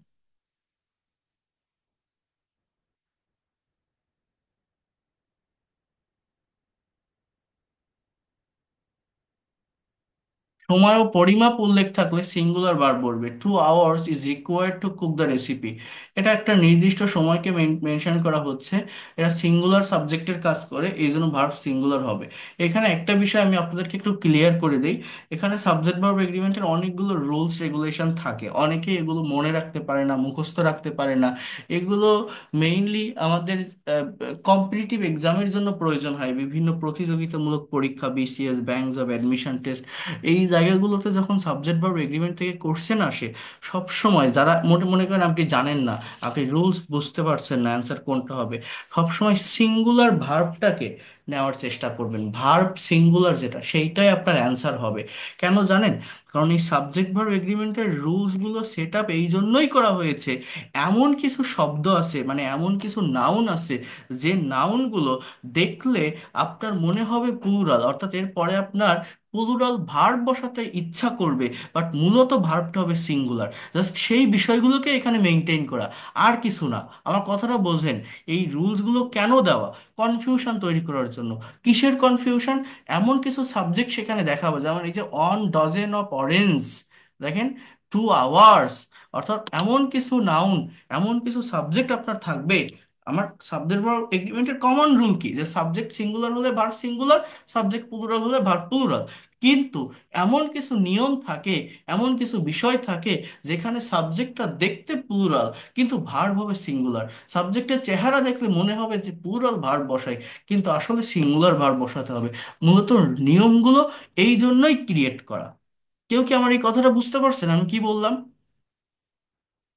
সময় ও পরিমাপ উল্লেখ থাকলে সিঙ্গুলার ভার্ব বলবে। 2 hours is required to cook the recipe. এটা একটা নির্দিষ্ট সময়কে মেনশন করা হচ্ছে, এটা সিঙ্গুলার সাবজেক্টের কাজ করে, এই জন্য ভার্ব সিঙ্গুলার হবে। এখানে একটা বিষয় আমি আপনাদেরকে একটু ক্লিয়ার করে দিই, এখানে সাবজেক্ট ভার্ব এগ্রিমেন্টের অনেকগুলো রুলস রেগুলেশন থাকে, অনেকে এগুলো মনে রাখতে পারে না, মুখস্থ রাখতে পারে না। এগুলো মেইনলি আমাদের কম্পিটিটিভ এক্সামের জন্য প্রয়োজন হয়, বিভিন্ন প্রতিযোগিতামূলক পরীক্ষা, BCS, bank job, admission test, এই জায়গাগুলোতে যখন সাবজেক্ট ভার্ব এগ্রিমেন্ট থেকে কোশ্চেন আসে, সব সময় যারা মনে মনে করেন আপনি জানেন না, আপনি রুলস বুঝতে পারছেন না অ্যান্সার কোনটা হবে, সবসময় সিঙ্গুলার ভার্বটাকে নেওয়ার চেষ্টা করবেন। ভার্ব সিঙ্গুলার যেটা, সেইটাই আপনার অ্যান্সার হবে। কেন জানেন? কারণ এই সাবজেক্ট ভার্ব এগ্রিমেন্টের রুলসগুলো সেট আপ এই জন্যই করা হয়েছে, এমন কিছু শব্দ আছে, মানে এমন কিছু নাউন আছে, যে নাউনগুলো দেখলে আপনার মনে হবে প্লুরাল, অর্থাৎ এরপরে আপনার প্লুরাল ভার্ব বসাতে ইচ্ছা করবে, বাট মূলত ভার্বটা হবে সিঙ্গুলার। জাস্ট সেই বিষয়গুলোকে এখানে মেনটেন করা, আর কিছু না। আমার কথাটা বোঝেন? এই রুলসগুলো কেন দেওয়া? কনফিউশন তৈরি করার জন্য। কিসের কনফিউশন? এমন কিছু সাবজেক্ট সেখানে দেখাবো, যেমন এই যে অন ডজেন অফ অরেঞ্জ, দেখেন 2 hours, অর্থাৎ এমন কিছু নাউন, এমন কিছু সাবজেক্ট আপনার থাকবে। আমার সাবজেক্ট ভার্ব এগ্রিমেন্টের কমন রুল কি, যে সাবজেক্ট সিঙ্গুলার হলে ভার্ব সিঙ্গুলার, সাবজেক্ট প্লুরাল হলে ভার্ব প্লুরাল। কিন্তু এমন কিছু নিয়ম থাকে, এমন কিছু বিষয় থাকে, যেখানে সাবজেক্টটা দেখতে প্লুরাল কিন্তু ভার্ব হবে সিঙ্গুলার। সাবজেক্টের চেহারা দেখলে মনে হবে যে প্লুরাল ভার্ব বসাই, কিন্তু আসলে সিঙ্গুলার ভার্ব বসাতে হবে। মূলত নিয়মগুলো এই জন্যই ক্রিয়েট করা। কেউ কি আমার এই কথাটা বুঝতে পারছেন আমি কি বললাম?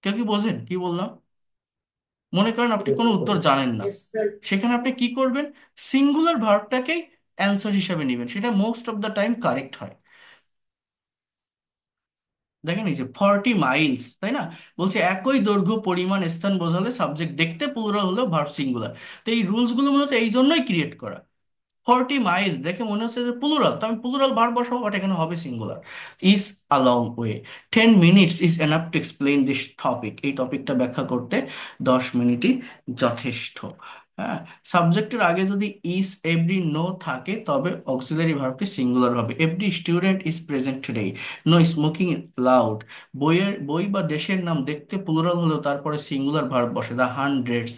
কেউ কি বোঝেন কি বললাম? মনে করেন আপনি কোনো উত্তর জানেন না, Yes, sir. সেখানে আপনি কি করবেন? সিঙ্গুলার ভার্বটাকেই অ্যান্সার হিসাবে নেবেন, সেটা most of the time correct হয়। দেখেন এই যে 40 মাইলস, তাই না? বলছে একই দৈর্ঘ্য পরিমাণ স্থান বোঝালে সাবজেক্ট দেখতে প্লুরাল হলেও ভার্ব সিঙ্গুলার। তো এই রুলস গুলো মূলত এই জন্যই ক্রিয়েট করা। 40 মাইলস দেখে মনে হচ্ছে যে প্লুরাল, তো আমি প্লুরাল ভার্ব বসাবো, বাট এখানে হবে singular. Is a long way. 10 minutes is enough to explain this topic. এই টপিকটা ব্যাখ্যা করতে 10 মিনিটই যথেষ্ট। হ্যাঁ, সাবজেক্টের আগে যদি ইজ, এভরি, নো থাকে, তবে অক্সিলারি ভার্বটি সিঙ্গুলার হবে। Every student is present today. No smoking allowed. বই বা দেশের নাম দেখতে প্লুরাল হলেও তারপরে সিঙ্গুলার ভার্ব বসে। The hundreds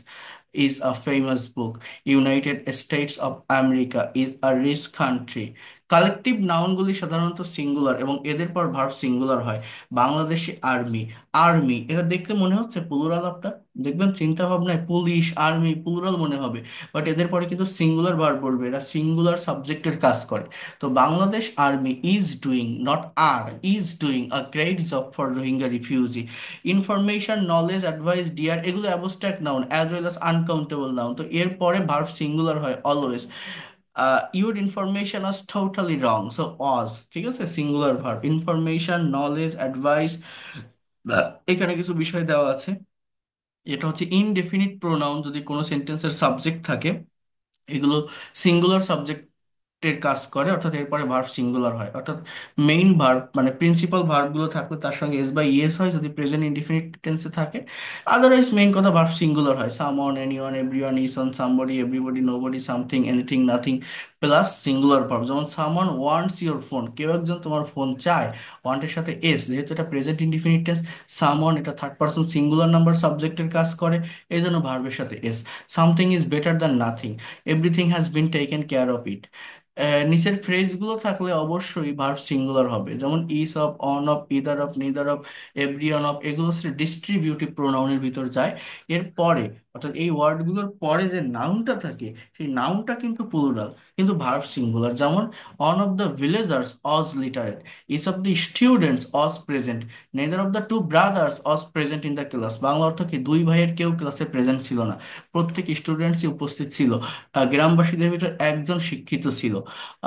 is a famous book. United States of America is a rich country. Collective নাউনগুলি সাধারণত সিঙ্গুলার এবং এদের পর ভার্ব সিঙ্গুলার হয়। বাংলাদেশে আর্মি, আর্মি এটা দেখতে মনে হচ্ছে প্লুরাল, আপনার দেখবেন চিন্তা ভাবনায় পুলিশ, আর্মি প্লুরাল মনে হবে, বাট এদের পরে কিন্তু সিঙ্গুলার ভার্ব পড়বে, এরা সিঙ্গুলার সাবজেক্টের কাজ করে। তো Bangladesh army is doing, not are, is doing a great job for Rohingya refugee. Information, knowledge, advice, dear এগুলো abstract noun as well as uncountable noun, তো এর পরে ভার্ব সিঙ্গুলার হয় always. Your information was totally wrong, so was, ঠিক আছে, singular verb. Information, knowledge, advice, এখানে কিছু বিষয় দেওয়া আছে। এটা হচ্ছে ইনডেফিনিট প্রোনাউন, যদি কোনো সেন্টেন্সের সাবজেক্ট থাকে, এগুলো সিঙ্গুলার সাবজেক্টের কাজ করে, অর্থাৎ এরপরে ভার্ব সিঙ্গুলার হয়। অর্থাৎ মেইন ভার্ব মানে প্রিন্সিপাল ভার্বগুলো থাকলে তার সঙ্গে এস বা ইএস হয় যদি প্রেজেন্ট ইনডিফিনিট টেন্সে থাকে। আদারওয়াইজ মেইন কথা ভার্ব সিঙ্গুলার হয়। Someone, anyone, everyone, is on, somebody, everybody, nobody, something, anything, nothing, plus singular verb. যেমন সামওয়ান ওয়ান্টস ইওর ফোন, কেউ একজন তোমার ফোন চায়, ওয়ান্টের সাথে এস, যেহেতু এটা প্রেজেন্ট ইনডিফিনিট টেন্স, সামওয়ান এটা থার্ড পারসন সিঙ্গুলার নাম্বার সাবজেক্টের কাজ করে, এই জন্য ভার্বের সাথে S. Something is better than nothing, everything has been taken care of it. নিচের ফ্রেজগুলো থাকলে অবশ্যই ভার্ব সিঙ্গুলার হবে, যেমন each of, one of, either of, neither of, every one of, এগুলো হচ্ছে ডিস্ট্রিবিউটিভ প্রোনাউনের ভিতর যায়। এর পরে অর্থাৎ এই ওয়ার্ডগুলোর পরে যে নাউনটা থাকে, সেই নাউনটা কিন্তু প্লুরাল কিন্তু ভার্ব সিঙ্গুলার। যেমন one of the villagers is literate, each of the students is present, neither of the two brothers is present in the class. Bangla অর্থ কি, দুই ভাইয়ের কেউ ক্লাসে প্রেজেন্ট ছিল না, প্রত্যেক স্টুডেন্টসই উপস্থিত ছিল। গ্রামবাসীদের ভিতর একজন শিক্ষিত ছিল।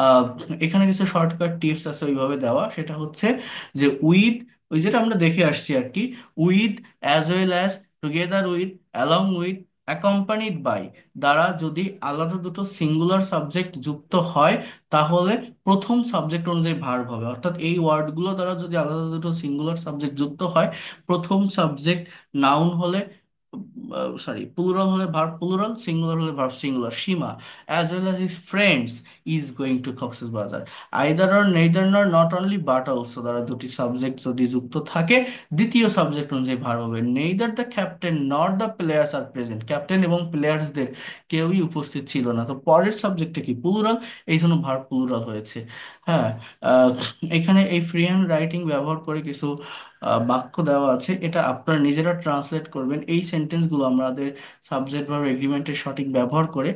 আহ, এখানে কিছু শর্টকাট টিপস আছে ওইভাবে দেওয়া, সেটা হচ্ছে যে উইথ, ওই যেটা আমরা দেখে আসছি আর কি, with, as well as, together with, along with, accompanied by দ্বারা যদি আলাদা দুটো সিঙ্গুলার সাবজেক্ট যুক্ত হয়, তাহলে প্রথম সাবজেক্ট অনুযায়ী ভার্ব হবে। অর্থাৎ এই ওয়ার্ডগুলো দ্বারা যদি আলাদা দুটো সিঙ্গুলার সাবজেক্ট যুক্ত হয়, প্রথম সাবজেক্ট নাউন হলে sorry, plural হলে ভার্ব প্লুরাল, সিঙ্গুলার হলে verb singular. Seema as well as his friends is going to Cox's Bazar। Either or neither নর নট অনলি বাট অলসো দ্বারা দুটি সাবজেক্ট যদি যুক্ত থাকে দ্বিতীয় সাবজেক্ট অনুযায়ী ভার্ব হবে। Neither the captain nor the players are present, captain এবং প্লেয়ার্সদের কেউই উপস্থিত ছিল না, তো পরের সাবজেক্টে কি প্লুরাল, এই জন্য ভার্ব প্লুরাল হয়েছে। হ্যাঁ, আহ, এখানে এই ফ্রি হ্যান্ড রাইটিং ব্যবহার করে কিছু বাক্য দেওয়া আছে, এটা আপনারা নিজেরা ট্রান্সলেট করবেন। এই সেন্টেন্সগুলো আমাদের সাবজেক্ট ভার্ব এগ্রিমেন্টের সঠিক ব্যবহার করে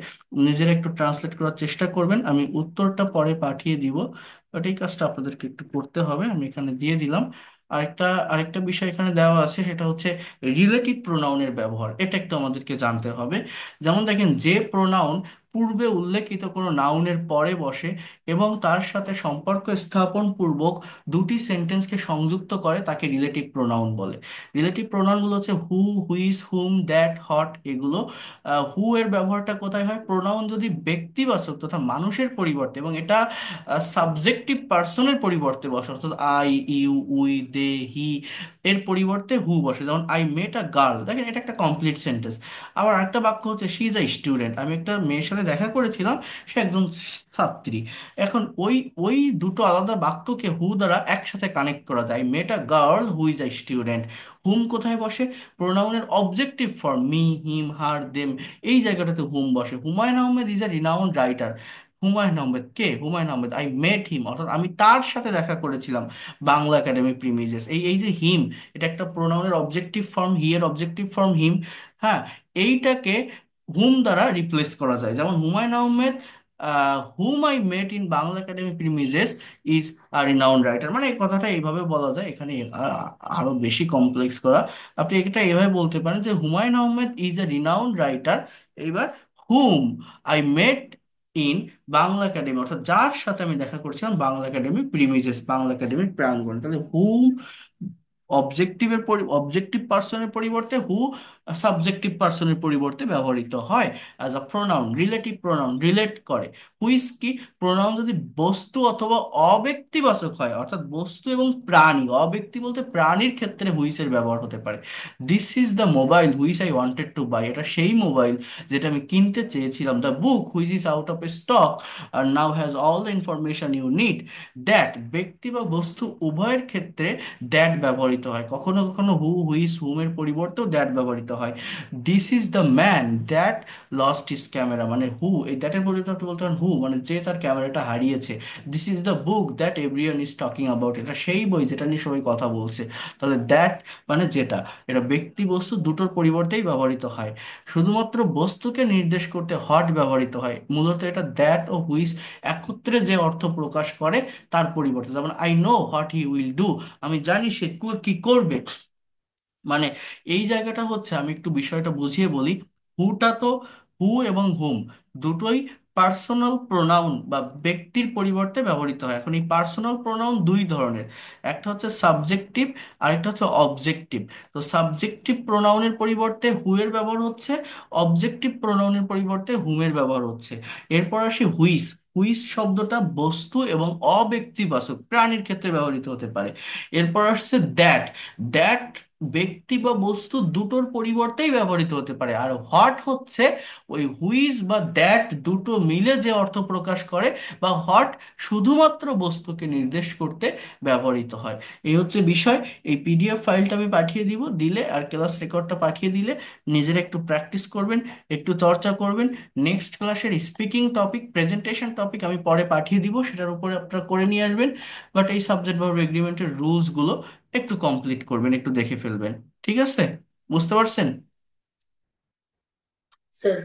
নিজেরা একটু ট্রান্সলেট করার চেষ্টা করবেন। আমি উত্তরটা পরে পাঠিয়ে দিব, বাট এই কাজটা আপনাদেরকে একটু করতে হবে, আমি এখানে দিয়ে দিলাম। আরেকটা আরেকটা বিষয় এখানে দেওয়া আছে, সেটা হচ্ছে রিলেটিভ প্রোনাউনের ব্যবহার, এটা একটু আমাদেরকে জানতে হবে। যেমন দেখেন, যে প্রোনাউন পূর্বে উল্লেখিত কোনো নাউনের পরে বসে এবং তার সাথে সম্পর্ক স্থাপন পূর্বক দুটি সেন্টেন্সকে সংযুক্ত করে তাকে রিলেটিভ প্রোনাউন বলে। রিলেটিভ প্রোনাউনগুলো হচ্ছে হু, হুইজ, হুম, দ্যাট, হট, এগুলো। হু এর ব্যবহারটা কোথায় হয়? প্রোনাউন যদি ব্যক্তিবাচক তথা মানুষের পরিবর্তে, এবং এটা সাবজেক্টিভ পার্সনের পরিবর্তে বসে, অর্থাৎ আই, ইউ, উই, দে, হি এর পরিবর্তে হু বসে। যেমন আই মেট আ গার্ল, দেখেন এটা একটা কমপ্লিট সেন্টেন্স। আবার একটা বাক্য হচ্ছে শি ইজ আ স্টুডেন্ট, আমি একটা মেয়ের সাথে দেখা করেছিলাম, সে একজন ছাত্রী। এখন ওই ওই দুটো আলাদা বাক্যকে হু দ্বারা একসাথে কানেক্ট করা যায়। Met a girl who is a student. Whom কোথায় বসে? প্রোনাউনের objective form me, him, her, them, এই জায়গাটাতে হুম বসে। Humayun Ahmed is a renowned writer. Humayun Ahmed কে? Humayun Ahmed, I met him, অর্থাৎ আমি তার সাথে দেখা করেছিলাম বাংলা একাডেমি প্রিমিজেস। এই যে হিম, এটা একটা প্রোনাউনের অবজেক্টিভ ফর্ম, হি এর অবজেক্টিভ ফর্ম হিম। হ্যাঁ, এইটাকে হুম দ্বারা রিপ্লেস করা যায়। যেমন Humayun Ahmed whom I met in Bangla Academy premises is a renowned writer, মানে এই কথাটা এইভাবে বলা যায়। এখানে আরো বেশি কমপ্লেক্স করা, আপনি এটা এইভাবে বলতে পারেন যে Humayun Ahmed is a renowned writer, এইবার whom I met in Bangla Academy, অর্থাৎ যার সাথে আমি দেখা করছিলাম বাংলা একাডেমি প্রিমিজেস, বাংলা একাডেমির প্রাঙ্গণ। তাহলে হুম অবজেক্টিভ পার্সনের পরিবর্তে, হু সাবজেক্টিভ পার্সনের পরিবর্তে ব্যবহৃত হয় as a pronoun. Relative pronoun relate করে। হুইস কি? প্রোনাউন যদি বস্তু অথবা অব্যক্তিবাচক হয়, অর্থাৎ বস্তু এবং প্রাণী, অব্যক্তি বলতে প্রাণীর ক্ষেত্রে হুইসের ব্যবহার হতে পারে। This is the mobile which I wanted to buy, এটা সেই মোবাইল যেটা আমি কিনতে চেয়েছিলাম। The book which is out of stock are now has all the information you need. That ব্যক্তি বা বস্তু উভয়ের ক্ষেত্রে দ্যাট ব্যবহৃত হয়, কখনো কখনো হু, হুইস, হুমের পরিবর্তেও দ্যাট ব্যবহৃত হয়। This is the man that lost his camera, মানে হু, এই দ্যাটের পরিবর্তে আপনি বলতে পারেন হু, মানে যে তার ক্যামেরাটা হারিয়েছে। This is the book that everyone is talking about, এটা সেই বই যেটা নিয়ে সবাই কথা বলছে। তাহলে দ্যাট মানে যেটা, এটা ব্যক্তি বস্তু দুটোর পরিবর্তেই ব্যবহৃত হয়। শুধুমাত্র বস্তুকে নির্দেশ করতে হট ব্যবহৃত হয়, মূলত এটা দ্যাট ও হুইস একত্রে যে অর্থ প্রকাশ করে তার পরিবর্তে। যেমন I know what he will do, আমি জানি সে কি করবে। মানে এই জায়গাটা হচ্ছে, আমি একটু বিষয়টা বুঝিয়ে বলি। হুটা তো, হু এবং হুম দুটোই পার্সোনাল প্রোনাউন বা ব্যক্তির পরিবর্তে ব্যবহৃত হয়। এখন এই পার্সোনাল প্রোনাউন দুই ধরনের, একটা হচ্ছে সাবজেক্টিভ আর একটা হচ্ছে অবজেক্টিভ। তো সাবজেক্টিভ প্রোনাউনের পরিবর্তে হু এর ব্যবহার হচ্ছে, অবজেক্টিভ প্রোনাউনের পরিবর্তে হুমের ব্যবহার হচ্ছে। এরপর আসি হুইস। হুইস শব্দটা বস্তু এবং অব্যক্তিবাচক প্রাণীর ক্ষেত্রে ব্যবহৃত হতে পারে। এরপর আসছে দ্যাট। দ্যাট ব্যক্তি বা বস্তু দুটোর পরিবর্তেই ব্যবহৃত হতে পারে। আর হোয়াট হচ্ছে ওই হুইজ বা দ্যাট দুটো মিলে যে অর্থ প্রকাশ করে, বা হোয়াট শুধুমাত্র বস্তুকে নির্দেশ করতে ব্যবহৃত হয়। এই হচ্ছে বিষয়। এই পিডিএফ ফাইলটা আমি পাঠিয়ে দিব, দিলে আর ক্লাস রেকর্ডটা পাঠিয়ে দিলে নিজেরা একটু প্র্যাকটিস করবেন, একটু চর্চা করবেন। নেক্সট ক্লাসের স্পিকিং টপিক, প্রেজেন্টেশন টপিক আমি পরে পাঠিয়ে দিব, সেটার উপরে আপনারা করে নিয়ে আসবেন। বাট এই সাবজেক্ট ভার্ব এগ্রিমেন্টের রুলস গুলো একটু কমপ্লিট করবেন, একটু দেখে ফেলবেন। ঠিক আছে? বুঝতে পারছেন? স্যার